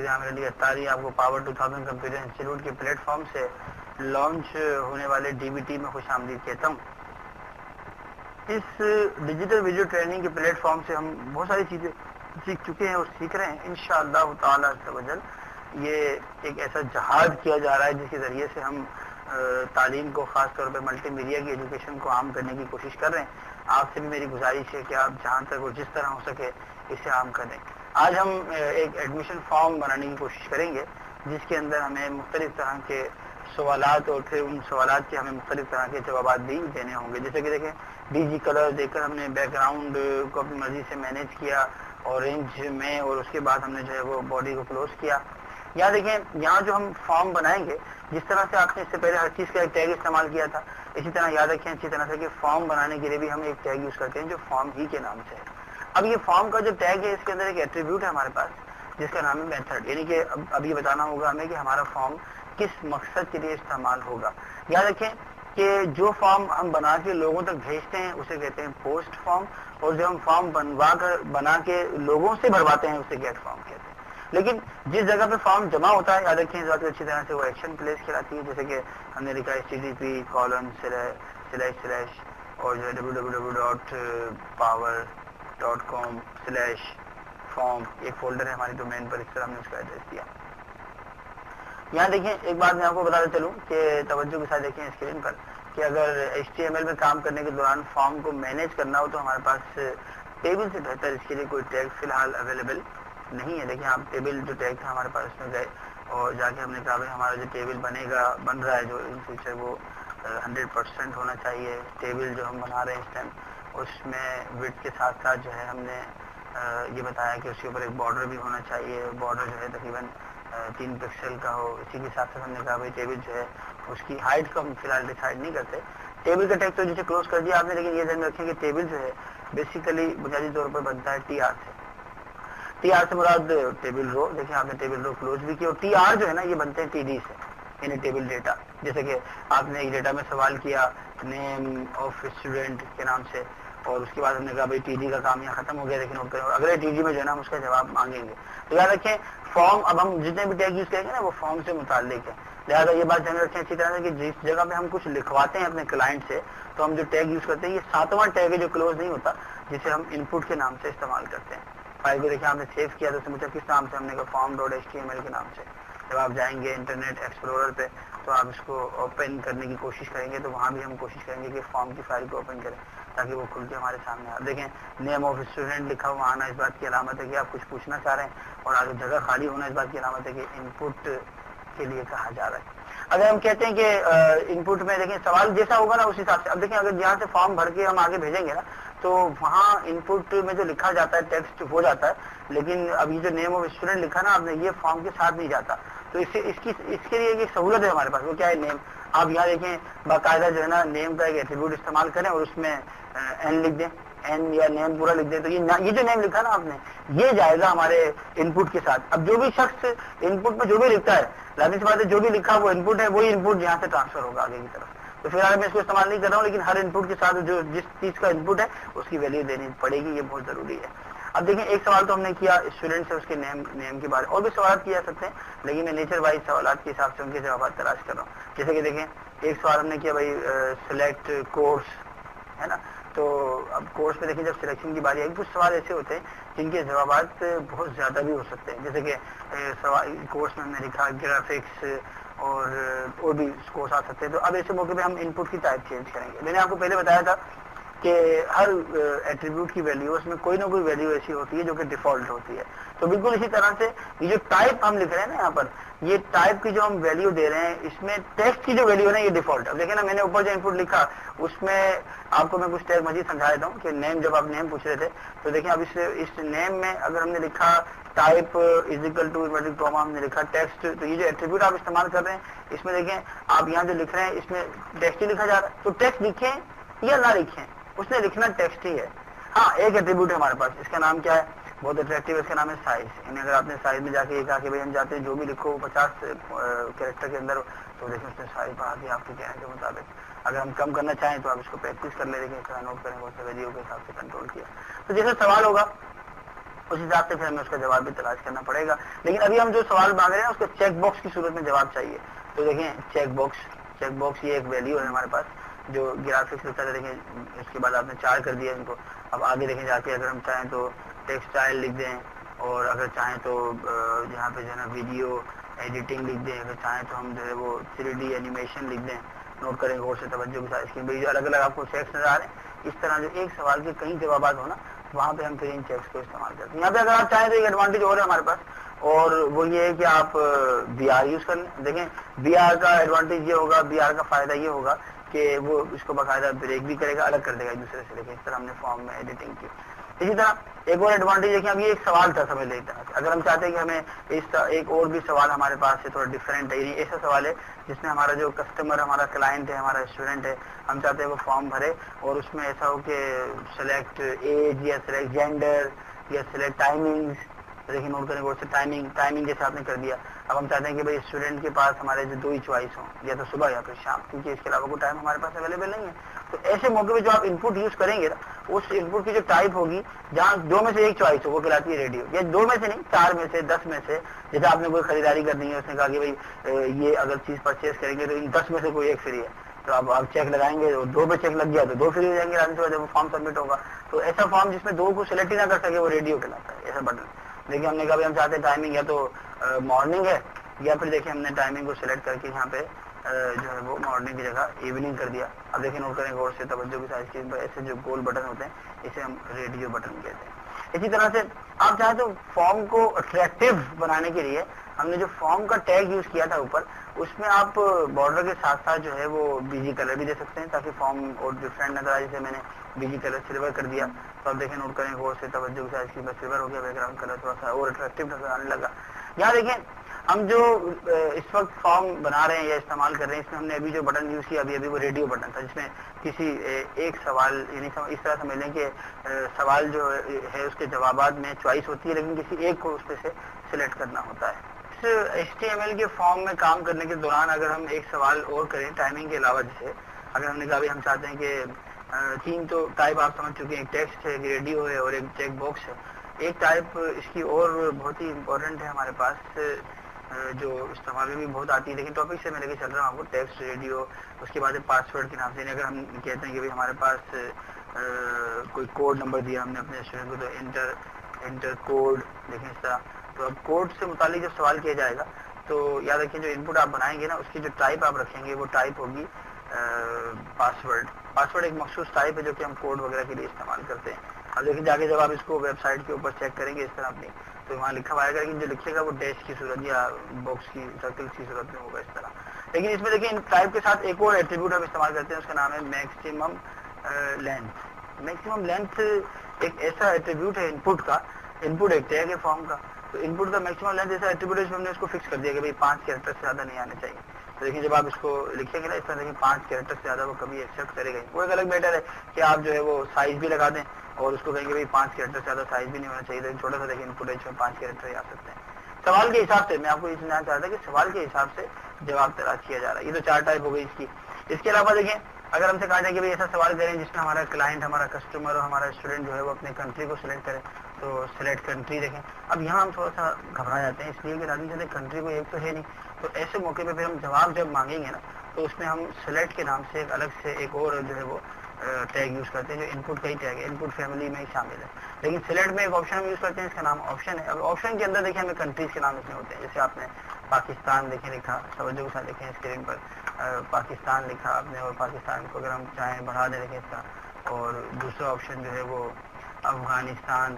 قاضی عامر علی اتاری آپ کو power 2000 computer institute کے پلیٹ فارم سے لانچ ہونے والے DBT میں خوش آمدید کہتا ہوں. اس ڈیجیٹل ویڈیو ٹریننگ کے پلیٹ فارم سے ہم بہت ساری چیزیں سیکھ چکے ہیں اور سیکھ رہے ہیں انشاءاللہ تعالی عز و جل. یہ ایک ایسا جہاد کیا جا رہا ہے جس کے ذریعے سے ہم تعلیم کو خاص طور پہ ملٹی میڈیا کی ایجوکیشن کو عام کرنے کی کوشش کر رہے ہیں. آپ سے بھی میری گزارش ہے کہ آپ جہاں تک اور جس طرح ہو سکے اسے عام کر دیں. آج ہم ایک ایڈمیشن فارم بنانے کی کوشش کریں گے جس کے اندر ہمیں مختلف طرح کے سوالات اور پھر ان سوالات کے ہمیں مختلف طرح کے جوابات بھی دینے ہوں گے. جیسے کہ دیکھیں DG کلر دے کر ہم نے بیک گراؤنڈ کو اپنی مرضی سے مینیج کیا اورینج میں, اور اس کے بعد ہم نے جو ہے وہ باڈی کو کلوز کیا. یہاں دیکھیں یہاں جو ہم فارم بنائیں گے جس طرح سے آپ نے اس سے پہلے ہر چیز کا ایک ٹیگ استعمال کیا تھا, اسی طرح یاد رکھیں اچھی طرح سے کہ فارم بنانے کے لیے بھی ہم ایک ٹیگ یوز کرتے ہیں جو فارم ہی کے نام سے ہے. اب یہ فارم کا جو ٹیگ ہے اس کے اندر ایک ایٹریبیوٹ ہے ہمارے پاس جس کا نام ہے میتھڈ, یعنی کہ اب یہ بتانا ہوگا ہمیں کہ ہمارا فارم کس مقصد کے لیے استعمال ہوگا. یاد رکھیں کہ جو فارم ہم بنا کے لوگوں تک بھیجتے ہیں اسے کہتے ہیں پوسٹ فارم, اور جو ہم فارم بنا کے لوگوں سے بھرواتے ہیں اسے گیٹ فارم کہتے ہیں. لیکن جس جگہ پہ فارم جمع ہوتا ہے یاد رکھیں اس بات کو اچھی طرح سے وہ ایکشن پلیس کراتی ہے. جیسے کہ ہم نے لکھا HTTP:// اور جو ہے www.power.com/form ایک فولڈر ہے ہماری ڈومین پر, اس طرح ہم نے اس کا ایڈریس دیا. یہاں دیکھیں ایک بات میں آپ کو بتاتا چلوں کہ توجہ کے ساتھ دیکھیں اسکرین پر کہ اگر HTML میں کام کرنے کے دوران فارم کو مینیج کرنا ہو تو ہمارے پاس ٹیبل سے بہتر اس کے لیے کوئی ٹیگ فی الحال اویلیبل نہیں ہے. دیکھیں آپ ٹیبل جو ٹیگ تھا ہمارے پاس اس میں گئے اور جا کے ہم نے کہا بھائی ہمارا جو ٹیبل بن رہا ہے جو ان فیوچر وہ 100% ہونا چاہیے. ٹیبل جو ہم بنا رہے ہیں اس ٹائم اس میں وڈتھ کے ساتھ ساتھ جو ہے ہم نے یہ بتایا کہ اس کے اوپر ایک بارڈر بھی ہونا چاہیے. بارڈر جو ہے تقریباً 3 پکسل کا ہو. اسی کے ساتھ ساتھ ہم نے کہا بھائی ٹیبل جو ہے اس کی ہائٹ کو ہم فی الحال ڈیسائیڈ نہیں کرتے. ٹیبل کا ٹیگ تو جسے کلوز کر دیا آپ نے, لیکن یہ ذہن میں رکھیں کہ ٹیبل جو ہے بیسیکلی بنیادی طور پر بنتا ہے TR سے. TR سے مراد ٹیبل رو. دیکھیں آپ نے ٹیبل رو کلوز بھی کیا, اور TR جو ہے نا یہ بنتے ہیں TD سے, یعنی ٹیبل ڈیٹا. جیسے کہ آپ نے ایک ڈیٹا میں سوال کیا نیم آف اسٹوڈنٹ کے نام سے, اور اس کے بعد ہم نے کہا بھائی TD کا کام یہاں ختم ہو گیا, لیکن اگلے TD میں جو ہے نا ہم اس کا جواب مانگیں گے. تو یاد رکھیں فارم اب ہم جتنے بھی ٹیگ یوز کریں گے نا وہ فارم سے متعلق ہے. لہٰذا یہ بات دھیان رکھیں اچھی طرح سے کہ جس جگہ پہ ہم کچھ لکھواتے ہیں اپنے کلائنٹ سے تو ہم جو ٹیگ یوز کرتے ہیں یہ 7واں ٹیگ ہے جو کلوز نہیں ہوتا, جسے ہم ان پٹ کے نام سے استعمال کرتے ہیں. فائل کو دیکھیں آپ نے سیو کیا تو اس نے مجھے کس نام سے, ہم نے کہا form.html کے نام سے. جب آپ جائیں گے انٹرنیٹ ایکسپلورر پہ تو آپ اس کو اوپن کرنے کی کوشش کریں گے تو وہاں بھی ہم کوشش کریں گے کہ فارم کی فائل کو اوپن کریں تاکہ وہ کھل کے ہمارے سامنے آئے. دیکھیں نیم آف اسٹوڈنٹ لکھا ہوا آنا اس بات کی علامت ہے کہ آپ کچھ پوچھنا چاہ رہے ہیں, اور آگے جگہ خالی ہونا اس بات کی علامت ہے کہ ان پٹ کے لیے کہا جا رہا ہے. اگر ہم کہتے ہیں کہ ان پٹ میں دیکھیں سوال جیسا ہوگا نا اس حساب سے. اب دیکھیں اگر یہاں سے فارم بھر کے ہم آگے بھیجیں گے نا تو وہاں ان پٹ میں جو لکھا جاتا ہے ٹیکسٹ ہو جاتا ہے, لیکن اب یہ جو نیم آف اسٹوڈنٹ لکھا نا آپ نے یہ فارم کے ساتھ نہیں جاتا. تو اس کے لیے ایک سہولت ہے ہمارے پاس, وہ کیا ہے نیم. آپ یہاں دیکھیں باقاعدہ جو ہے نا نیم کا ایک ایٹریبیوٹ استعمال کریں اور اس میں n لکھ دیں, n یا نیم پورا لکھ دیں, تو یہ جو نیم لکھا نا آپ نے یہ جائے گا ہمارے ان پٹ کے ساتھ. اب جو بھی شخص ان پٹ میں جو بھی لکھتا ہے لازمی سی بات ہے جو بھی لکھا وہ ان پٹ ہے, وہی ان پٹ یہاں سے ٹرانسفر ہوگا آگے کی طرف. تو فی الحال میں اس کو استعمال نہیں کر رہا ہوں, لیکن ہر ان پٹ کے ساتھ جو جس چیز کا ان پٹ ہے اس کی ویلیو دینی پڑے گی, یہ بہت ضروری ہے. اب دیکھیں ایک سوال تو ہم نے کیا اسٹوڈنٹ سے اس کے نیم کے بارے, اور بھی سوالات کیے جا سکتے ہیں لیکن میں نیچر وائز سوالات کے حساب سے ان کے جوابات تلاش کر رہا ہوں. جیسے کہ دیکھیں ایک سوال ہم نے کیا بھائی سلیکٹ کورس ہے نا, تو اب کورس میں دیکھیں جب سلیکشن کی باری آئی کچھ سوال ایسے ہوتے ہیں جن کے جوابات بہت زیادہ بھی ہو سکتے ہیں. جیسے کہ کورس میں ہم نے لکھا گرافکس اور بھی کورس آ سکتے ہیں. تو اب ایسے موقع پہ ہم ان پٹ کی ٹائپ چینج کریں گے. میں نے آپ کو پہلے بتایا تھا کہ ہر ایٹریبیوٹ کی ویلیو اس میں کوئی نہ کوئی ویلیو ایسی ہوتی ہے جو کہ ڈیفالٹ ہوتی ہے. تو بالکل اسی طرح سے یہ جو ٹائپ ہم لکھ رہے ہیں نا یہاں پر, یہ ٹائپ کی جو ہم ویلیو دے رہے ہیں اس میں ٹیکسٹ کی جو ویلیو ہے نا یہ ڈیفالٹ. اب دیکھیں نا میں نے اوپر جو ان پٹ لکھا اس میں آپ کو میں کچھ ٹیگ مزید سمجھا دیتا ہوں کہ نیم جب آپ نیم پوچھ رہے تھے تو دیکھیں اب اس نیم میں اگر ہم نے لکھا ٹائپ = کاما ہم نے لکھا ٹیکسٹ, تو یہ جو ایٹریبیوٹ آپ استعمال کر رہے ہیں اس میں دیکھیں آپ یہاں جو لکھ رہے ہیں اس میں ٹیکسٹ ہی لکھا جا رہا ہے. تو ٹیکسٹ لکھیں یا نہ لکھیں اس نے لکھنا ٹیکسٹ ہی ہے. ہاں ایک ایٹریبیوٹ ہے ہمارے پاس, اس کا نام کیا ہے, بہت اٹریکٹیو, اس کا نام ہے سائز. یعنی اگر آپ نے سائز میں جا کے یہ کہا کہ بھائی ہم چاہتے ہیں جو بھی لکھو 50 کیریکٹر کے اندر, تو دیکھیں اس نے سائز بڑھا دیا آپ کے کہنے کے مطابق. اگر ہم کم کرنا چاہیں تو آپ اس کو پریکٹس کر لیں, لیکن اس طرح نوٹ کریں بہت سے ویلیو کے حساب سے کنٹرول کیا. تو جیسا سوال ہوگا اس حساب سے پھر ہمیں اس کا جواب بھی تلاش کرنا پڑے گا. لیکن ابھی ہم جو سوال مانگ رہے ہیں اس کو چیک باکس کی صورت میں جواب چاہیے. تو دیکھیں چیک باکس یہ ایک ویلیو ہے ہمارے پاس جو گرافکس لکھتا ہے. دیکھیں اس کے بعد آپ نے 4 کر دیا ان کو. اب آگے دیکھیں جا کے اگر ہم چاہیں تو ٹیکسٹائل لکھ دیں, اور اگر چاہیں تو یہاں پہ جو ہے نا ویڈیو ایڈیٹنگ لکھ دیں, اگر چاہیں تو ہم جو ہے وہ 3D اینیمیشن لکھ دیں. نوٹ کریں غور سے توجہ کے ساتھ اس کی جو الگ الگ آپ کو چیکس نظر آ رہے ہیں, اس طرح جو ایک سوال کے کئی جوابات ہونا وہاں پہ ہم پھر ان چیکس کو استعمال کرتے ہیں. یہاں پہ اگر آپ چاہیں تو ایک ایڈوانٹیج اور ہے ہمارے پاس, اور وہ یہ ہے کہ آپ بی آر یوز کر لیں. دیکھیں بی آر کا ایڈوانٹیج یہ ہوگا, بی آر کا فائدہ یہ ہوگا کہ وہ اس کو باقاعدہ بریک بھی کرے گا, الگ کر دے گا ایک دوسرے سے. دیکھیں اس طرح ہم نے فارم میں ایڈیٹنگ کی. اسی طرح ایک اور ایڈوانٹیج دیکھیں, اب یہ ایک سوال تھا سمجھ لیتا ہے. اگر ہم چاہتے ہیں کہ ہمیں ایک اور بھی سوال ہمارے پاس ہے تھوڑا ڈفرینٹ ہے, ایسا سوال ہے جس میں ہمارا جو کسٹمر ہمارا کلائنٹ ہے, ہمارا اسٹوڈنٹ ہے, ہم چاہتے ہیں وہ فارم بھرے اور اس میں ایسا ہو کہ سلیکٹ ایج یا سلیکٹ جینڈر یا سلیکٹ ٹائمنگز. دیکھیں نوٹ کریں غور سے ٹائمنگ جیسے آپ نے کر دیا. اب ہم چاہتے ہیں کہ بھائی اسٹوڈنٹ کے پاس ہمارے جو 2 ہی چوائس ہوں, یا تو صبح یا پھر شام, کیونکہ اس کے علاوہ کوئی ٹائم ہمارے پاس اویلیبل نہیں ہے. تو ایسے موقع پہ جو آپ ان پٹ یوز کریں گے نا, اس ان پٹ کی جو ٹائپ ہوگی جہاں 2 میں سے ایک چوائس ہو وہ کہلاتی ہے ریڈیو, یا 2 میں سے نہیں 4 میں سے 10 میں سے. جیسے آپ نے کوئی خریداری کرنی ہے, اس نے کہا کہ بھائی یہ اگر چیز پرچیز کریں گے تو ان 10 میں سے کوئی ایک فری ہے, تو آپ چیک لگائیں گے, 2 پہ چیک لگ گیا تو 2 فری ہو جائیں گے, جب وہ فارم سبمٹ ہوگا. تو ایسا فارم جس میں 2 کو سلیکٹ ہی نہ کر سکے وہ ریڈیو کہلاتا ہے, ایسا بٹن. دیکھیں ہم نے کہا ہم چاہتے ہیں ٹائمنگ یا تو مارننگ ہے, یا پھر دیکھیں ہم نے ٹائمنگ کو سلیکٹ کر کے یہاں پہ جو ہے وہ مارننگ کی جگہ ایوننگ کر دیا. اب دیکھیں نوٹ کریں غور سے توجہ کے ساتھ اسکرین پر, ایسے جو گول بٹن ہوتے ہیں اسے ہم ریڈیو بٹن کہتے ہیں. اسی طرح سے آپ چاہیں تو فارم کو اٹریکٹیو بنانے کے لیے ہم نے جو فارم کا ٹیگ یوز کیا تھا اوپر, اس میں آپ بارڈر کے ساتھ ساتھ جو ہے وہ بیجی کلر بھی دے سکتے ہیں تاکہ فارم اور ڈفرینٹ نظر آئے. جیسے میں نے بیجی کلر سلور کر دیا, تو آپ دیکھیں نوٹ کریں غور سے توجہ کے ساتھ اسکرین پر سلور ہو گیا, بیک گراؤنڈ کلر تھوڑا سا اور اٹریکٹیو نظر آنے لگا. یہاں دیکھیں ہم جو اس وقت فارم بنا رہے ہیں یا استعمال کر رہے ہیں, اس میں ہم نے ابھی جو بٹن یوز کیا ابھی وہ ریڈیو بٹن تھا, جس میں کسی ایک سوال یعنی اس طرح سمجھ لیں کہ سوال جو ہے اس کے جوابات میں چوائس ہوتی ہے, لیکن کسی ایک کو اس پہ سے سلیکٹ کرنا ہوتا ہے. HTML کے فارم میں کام کرنے کے دوران اگر ہم ایک سوال اور کریں ٹائمنگ کے علاوہ, جیسے اگر ہم نے کہا ہم چاہتے ہیں کہ 3 تو ٹائپ آپ سمجھ چکے ہیں, ایک ٹیکسٹ ہے, ایک ریڈیو ہے اور ایک چیک باکس ہے. ایک ٹائپ اس کی اور بہت ہی امپورٹنٹ ہے ہمارے پاس, جو استعمال میں بھی بہت آتی ہے, لیکن ٹاپک سے میں لے کے چل رہا ہوں آپ کو, ٹیکسٹ ریڈیو. اس کے بعد پاس ورڈ کے نام سے, اگر ہم کہتے ہیں کہ بھائی ہمارے پاس کوئی کوڈ نمبر دیا ہم نے اپنے اسٹوڈنٹ کو, تو انٹر کوڈ. دیکھیں اس طرح, تو اب کوڈ سے متعلق جب سوال کیا جائے گا تو یاد رکھیں جو ان پٹ آپ بنائیں گے نا, اس کی جو ٹائپ آپ رکھیں گے وہ ٹائپ ہوگی پاس ورڈ ایک مخصوص ٹائپ ہے جو کہ ہم کوڈ وغیرہ کے لیے استعمال کرتے ہیں. اب دیکھیں جا کے جب آپ اس کو ویب سائٹ کے اوپر چیک کریں گے اس طرح اپنی, تو وہاں لکھا ہوا آئے گا, لیکن جو لکھے گا وہ ڈیش کی صورت یا باکس کی سرکل کی صورت میں ہوگا اس طرح. لیکن اس میں دیکھیں ان ٹائپ کے ساتھ ایک اور ایٹریبیوٹ ہم استعمال کرتے ہیں, اس کا نام ہے میکسیمم لینتھ. میکسیمم لینتھ ایک ایسا ایٹریبیوٹ ہے ان پٹ کا, ان پٹ ایک ٹیگ ہے فارم کا, تو ان پٹ کا میکسیمم لینتھ ایسا ایٹریبیوٹ ہے جس میں ہم نے اس کو فکس کر دیا کہ بھائی 5 کیریکٹر سے زیادہ نہیں آنے چاہیے. تو دیکھیں جب آپ اس کو لکھیں گے نا اس طرح, دیکھیں 5 کیریکٹر سے زیادہ وہ کبھی ایکسیپٹ کرے گا. وہ ایک الگ میٹر ہے کہ آپ جو ہے وہ سائز بھی لگا دیں اور اس کو کہیں گے بھائی 5 کیریکٹر سے زیادہ سائز بھی نہیں ہونا چاہیے, لیکن چھوٹا سا دیکھیں ان پٹ ہے جس میں 5 کیریکٹر ہی آ سکتے ہیں. سوال کے حساب سے میں آپ کو یہ سمجھانا چاہتا کہ سوال کے حساب سے جواب تلاش کیا جا رہا ہے. یہ تو 4 ٹائپ ہو گئی اس کی. اس کے علاوہ دیکھیں اگر ہم سے کہا جائے کہ بھائی ایسا سوال کریں جس میں ہمارا کلائنٹ, ہمارا کسٹمر اور ہمارا اسٹوڈنٹ جو ہے وہ اپنے کنٹری کو سلیکٹ کرے, تو سلیکٹ کنٹری. دیکھیں اب یہاں ہم تھوڑا سا گھبرا جاتے ہیں, اس لیے کہ آدمی چاہتے ہیں کنٹری کو ایک تو ہے نہیں, تو ایسے موقع پہ پھر ہم جواب جب مانگیں گے نا تو اس میں ہم سلیکٹ کے نام سے ایک الگ سے ایک اور جو ہے وہ ٹیگ یوز کرتے ہیں, جو ان پٹ کا ہی ٹیگ ہے, ان پٹ فیملی میں ہی شامل ہے. لیکن سلیکٹ میں ایک آپشن ہم یوز کرتے ہیں, اس کا نام آپشن ہے. اب آپشن کے اندر دیکھیں ہمیں کنٹریز کے نام لکھنے ہوتے ہیں. جیسے آپ نے پاکستان دیکھیں لکھا, توجہ کے ساتھ دیکھیں اسکرین پر, پاکستان لکھا آپ نے, اور پاکستان کو اگر ہم چاہیں بڑھا دیں دیکھیں اس کا, اور دوسرا آپشن جو ہے وہ افغانستان,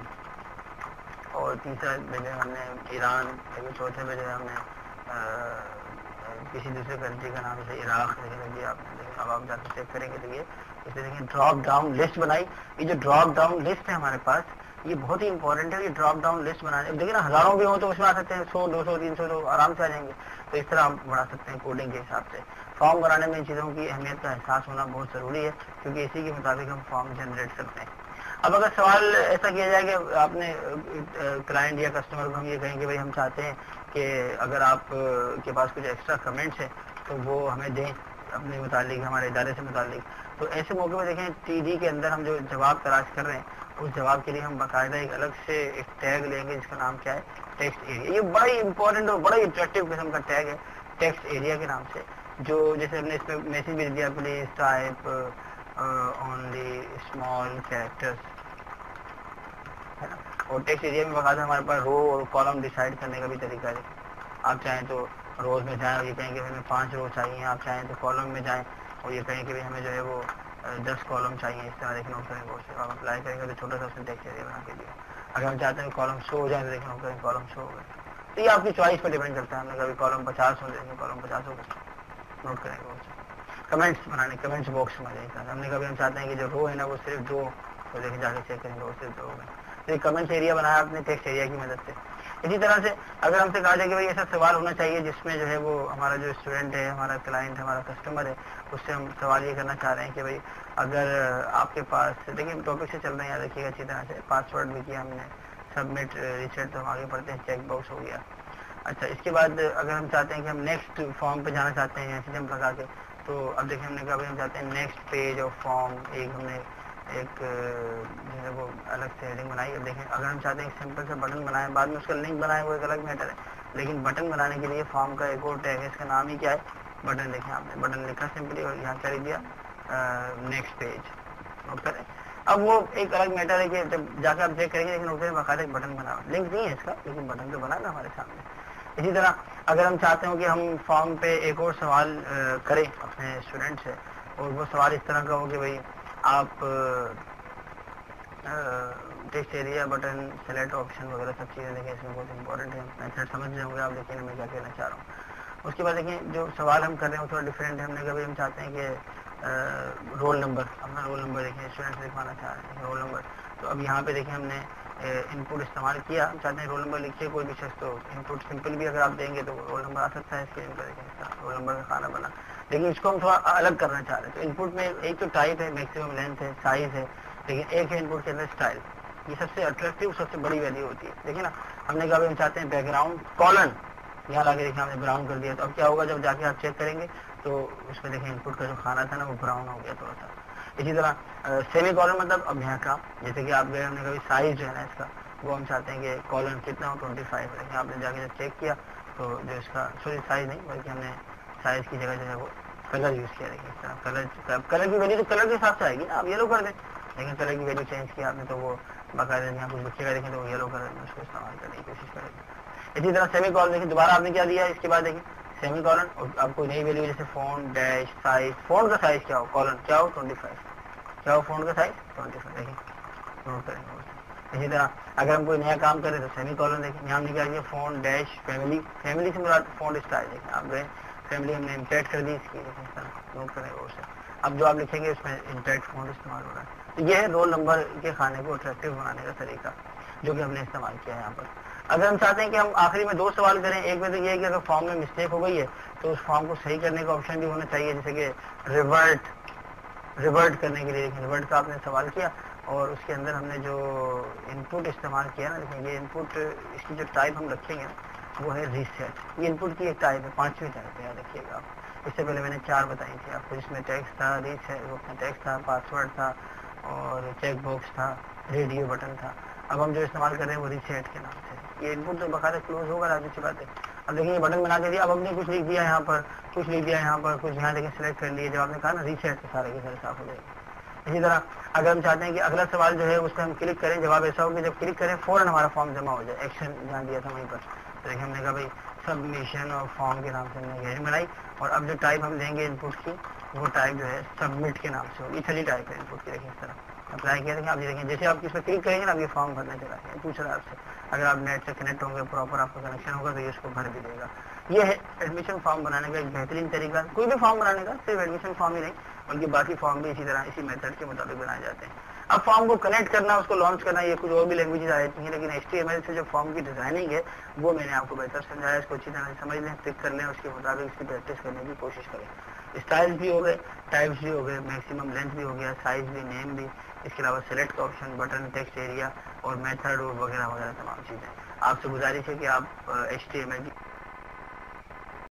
اور تیسرا جو ہے ہم نے ایران, چوتھے میں جو ہے ہم نے کسی دوسرے کنٹری کا نام جیسے عراق دیکھیں آپ نے. اب آپ جا کے چیک کریں گے تو یہ اسے دیکھیں ڈراپ ڈاؤن لسٹ بنائی. یہ جو ڈراپ ڈاؤن لسٹ ہے ہمارے پاس یہ بہت ہی امپورٹنٹ ہے. یہ ڈراپ ڈاؤن لسٹ بنانے, دیکھیں نا ہزاروں بھی ہوں تو اس میں آ سکتے ہیں, 100 200 300 تو آرام سے آ جائیں گے. تو اس طرح آپ بنا سکتے ہیں کوڈنگ کے حساب سے. فارم بنانے میں ان چیزوں کی اہمیت کا احساس ہونا بہت ضروری ہے, کیونکہ اسی کے مطابق ہم فارم جنریٹ کرتے ہیں. اب اگر سوال ایسا کیا جائے کہ آپ نے کلائنٹ یا کسٹمر کو ہم یہ کہیں کہ بھائی ہم چاہتے ہیں کہ اگر آپ کے پاس کچھ ایکسٹرا کمنٹس ہیں تو وہ ہمیں دیں اپنے متعلق, ہمارے ادارے سے متعلق. تو ایسے موقع میں دیکھیں TD کے اندر ہم جو جواب تلاش کر رہے ہیں اس جواب کے لیے ہم باقاعدہ ایک الگ سے ایک ٹیگ لیں گے جس کا نام کیا ہے ٹیکسٹ ایریا. یہ بڑا ہی امپورٹنٹ اور بڑا ہی اٹریکٹیو قسم کا ٹیگ ہے ٹیکسٹ ایریا کے نام سے, جو جیسے ہم نے اس میں میسج بھی دیا please type only small characters ہے نا. اور ٹیکسٹ ایریا میں باقاعدہ ہمارے پاس رو اور کالم ڈیسائیڈ کرنے کا بھی طریقہ ہے. آپ چاہیں تو روز میں جائیں اور یہ کہیں کہ ہمیں 5 روز چاہیے, آپ چاہیں تو کالم میں جائیں اور یہ کہیں کہ ہمیں جو ہے وہ 10 کالم چاہیے. اس طرح دیکھنا کریں گے اسے آپ اپلائی کریں گے تو چھوٹا سا اس نے ٹیکسٹ ایریا بنا کے دیا. اگر ہم چاہتے ہیں کالم شو ہو جائے تو دیکھنا کریں کالم شو ہو گئے. تو یہ آپ کی چوائس پر ڈیپینڈ کرتا ہے. ہم نے کبھی کالم 50 ہو دیکھیں کالم 50 ہو گئے نوٹ کریں گے اسے. کمنٹس بنانے کمنٹس باکس میں جائیں ہم نے کبھی ہم چاہتے ہیں کہ جو رو ہے نا وہ صرف جو تو دیکھیں جا کے چیک کریں گے وہ صرف جو ہو گئے. تو یہ کمنٹس ایریا بنایا آپ نے ٹیکسٹ ایریا کی مدد سے. اسی طرح سے اگر ہم سے کہا جائے کہ بھائی ایسا سوال ہونا چاہیے جس میں جو ہے وہ ہمارا جو اسٹوڈنٹ ہے ہمارا کلائنٹ ہے ہمارا کسٹمر ہے اس سے ہم سوال یہ کرنا چاہ رہے ہیں کہ بھائی اگر آپ کے پاس دیکھیں ٹاپک سے چل رہے ہیں یاد رکھیے گا اچھی طرح سے. پاسورڈ بھی کیا ہم نے سبمٹ ریسیٹ تو ہم آگے پڑھتے ہیں چیک باکس ہو گیا. اچھا اس کے بعد اگر ہم چاہتے ہیں کہ ہم نیکسٹ فارم پہ جانا چاہتے ہیں ایسے جمپ لگا کے تو اب دیکھیں ہم نے کہا بھائی ہم چاہتے ہیں نیکسٹ پیج آف فارم ایک ہم نے ایک جو ہے وہ الگ سے ہیڈنگ بنائی. اب دیکھیں اگر ہم چاہتے ہیں ایک سمپل سا بٹن بنائیں بعد میں اس کا لنک بنائیں وہ ایک الگ میٹر ہے, لیکن بٹن بنانے کے لیے فارم کا ایک اور ٹیگ ہے اس کا نام ہی کیا ہے بٹن. دیکھیں آپ نے بٹن لکھا سمپلی اور یہاں کر دیا نیکسٹ پیج نوٹ کریں. اب وہ ایک الگ میٹر ہے کہ جب جا کے آپ چیک کریں گے لیکن اسے باقاعدہ ایک بٹن بنا لنک نہیں ہے اس کا لیکن بٹن تو بنا نا ہمارے سامنے. اسی طرح اگر ہم چاہتے ہوں کہ ہم فارم پہ ایک اور سوال کریں اپنے اسٹوڈنٹ سے اور وہ سوال اس طرح کا ہو کہ بھائی آپ text area button select option وغیرہ سب چیزیں دیکھیں اس میں بہت امپورٹنٹ ہے. میتھڈ سمجھ جاؤں گے آپ دیکھیں میں کیا کہنا چاہ رہا ہوں. اس کے بعد دیکھیں جو سوال ہم کر رہے ہیں وہ تھوڑا ڈفرینٹ ہے. ہم نے کہا ہم چاہتے ہیں کہ رول نمبر اپنا رول نمبر دیکھیں اسٹوڈنٹ سے لکھوانا چاہ رہے ہیں رول نمبر. تو اب یہاں پہ دیکھیں ہم نے ان پٹ استعمال کیا. ہم چاہتے ہیں رول نمبر لکھیے کوئی بھی شخص تو ان پٹ سمپل بھی اگر آپ دیں گے تو رول نمبر آ سکتا ہے اسکرین پر دیکھیں رول نمبر کا کھانا بنا. لیکن اس کو ہم تھوڑا الگ کرنا چاہ رہے ہیں. تو ان پٹ میں ایک تو ٹائپ ہے میکسیمم لینتھ ہے سائز ہے لیکن ایک ہے ان پٹ کے اندر اسٹائل. یہ سب سے اٹریکٹیو سب سے بڑی ویلیو ہوتی ہے. دیکھیں نا ہم نے کہا ہم چاہتے ہیں بیک گراؤنڈ کالن یہاں لا کے دیکھیں ہم نے براؤن کر دیا. تو اب کیا ہوگا جب جا کے آپ چیک کریں گے تو اس میں دیکھیں ان پٹ کا جو کھانا تھا نا وہ براؤن ہو گیا تھوڑا سا. اسی طرح سیمی کالن مطلب اب یہاں کا جیسے کہ آپ گئے ہم نے کبھی سائز جو ہے نا اس کا وہ ہم چاہتے ہیں کہ کالن کتنا ہو 25 لیکن آپ نے جا کے جب چیک کیا تو جو اس کا سوری سائز نہیں بلکہ ہم نے سائز کی جگہ جو ہے وہ کلر یوز کیا. دیکھیں اس طرح کلر کی ویلیو تو کلر کے حساب سے آئے گی نا. آپ یلو کر دیں لیکن کلر کی ویلیو چینج کیا آپ نے تو وہ باقاعدہ یہاں کچھ لکھے گا دیکھیں تو وہ یلو کلر میں اس کو استعمال کرنے کی کوشش کریں گے. اسی طرح سیمی کالن دیکھیں دوبارہ آپ نے کیا دیا ہے اس کے بعد دیکھیں سیمی کالن اور آپ کو نئی ویلیو جیسے فون ڈیش سائز فون کا سائز کیا ہو کالن کیا ہو 25 کیا ہو فون کا سائز 25 دیکھیں نوٹ کریں گے. اسی طرح اگر ہم کوئی نیا کام کریں تو سیمی کالن دیکھیں یہاں ہم نے کیا کیا فون ڈیش فیملی فیملی سے مراد فون اسٹائل دیکھیں آپ گئے فیملی ہم نے امپیکٹ کر دی اس کی دیکھیں اس طرح نوٹ کریں گے اسے. اب جو آپ لکھیں گے اس میں امپیکٹ فون استعمال ہو رہا ہے. تو یہ ہے رول نمبر کے کھانے کو اٹریکٹیو بنانے کا طریقہ جو کہ ہم نے استعمال کیا ہے یہاں پر. اگر ہم چاہتے ہیں کہ ہم آخری میں 2 سوال کریں ایک میں تو یہ ہے کہ اگر فارم میں مسٹیک ہو گئی ہے تو اس فارم کو صحیح کرنے کا آپشن بھی ہونا چاہیے جیسے کہ ریورٹ کرنے کے لیے دیکھیں ریورٹ کا آپ نے سوال کیا اور اس کے اندر ہم نے جو ان پٹ استعمال کیا نا دیکھیں یہ ان پٹ اس کی جو ٹائپ ہم رکھیں گے وہ ہے ریسیٹ. یہ ان پٹ کی ایک ٹائپ ہے 5ویں ٹائپ ہے یاد رکھیے گا آپ. اس سے پہلے میں نے 4 بتائی تھی آپ کو جس میں ٹیکسٹ تھا ریسیٹ وہ ٹیکسٹ تھا پاسورڈ تھا اور چیک باکس تھا ریڈیو بٹن تھا. اب ہم جو استعمال کر رہے ہیں وہ ریسیٹ کے نام سے. یہ ان پٹ تو باقاعدہ کلوز ہوگا راجو سی بات ہے. اب دیکھیں یہ بٹن بنا کے دیا اب ہم نے کچھ لکھ دیا یہاں پر کچھ لکھ دیا یہاں پر کچھ یہاں دیکھیں سلیکٹ کر لیے جب آپ نے کہا نا ریسیٹ کے سارے کے سارے صاف ہو جائے گا. اسی طرح اگر ہم چاہتے ہیں کہ اگلا سوال جو ہے اس پہ ہم کلک کریں جواب ایسا ہو کہ جب کلک کریں فوراً ہمارا فارم جمع ہو جائے ایکشن جہاں دیا تھا وہیں پر. تو دیکھیں ہم نے کہا بھائی سبمیشن اور فارم کے نام سے ہم نے گیرنگ بنائی اور اب جو ٹائپ ہم دیں گے ان پٹ کی وہ ٹائپ جو ہے سبمٹ کے نام سے ہوگی. چھلی ٹائپ ہے ان پٹ کی دیکھیں اس طرح اپلائی کیا دیکھیں آپ دیکھیں جیسے آپ اس پہ کلک کریں گے نا آپ یہ فارم بھرنا چلا گیا پوچھ رہا ہے آپ سے. اگر آپ نیٹ سے کنیکٹ ہوں گے پراپر آپ کا کنیکشن ہوگا تو یہ اس کو بھر بھی دے گا. یہ ہے ایڈمیشن فارم بنانے کا ایک بہترین طریقہ. کوئی بھی فارم بنانے کا صرف ایڈمیشن فارم ہی نہیں بلکہ باقی فارم بھی اسی طرح اسی میتھڈ کے مطابق بنائے جاتے ہیں. اب فارم کو کنیکٹ کرنا اس کو لانچ کرنا یہ کچھ اور بھی لینگویجز آ جاتی ہیں لیکن HTML سے جو فارم کی ڈیزائننگ ہے وہ میں نے آپ کو بہتر سمجھایا. اس کو اچھی طرح سے سمجھ لیں ٹک کر لیں اس کے مطابق اس کی پریکٹس کرنے کی کوشش کریں. اسٹائلس بھی ہو گئے ٹائپس بھی ہو گئے میکسیمم لینتھ بھی ہو گیا سائز بھی نیم بھی اس کے علاوہ سلیکٹ کا آپشن بٹن ٹیکسٹ ایریا اور میتھڈ وغیرہ وغیرہ تمام چیزیں. آپ سے گزارش ہے کہ آپ HTML کی